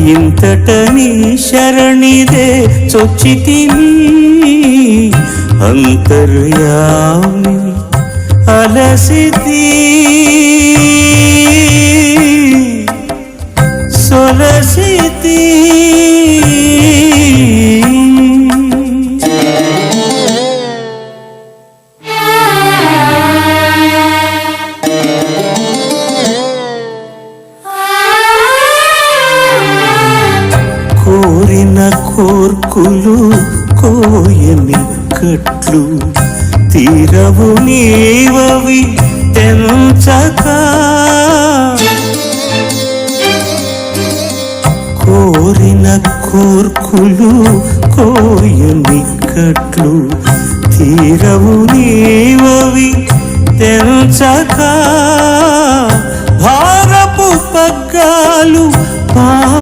ఇంతటని శరణిదే చొచ్చితిని అంతర్యామి అలసితి సొలసితి కోరిన కోర్కులు కోయని కట్లు తీరవు నీవవి తెంచక కోరిన కోర్కులు కోయని కట్లు తీరవు నీవవి తెంచక భారపు పగ్గాలు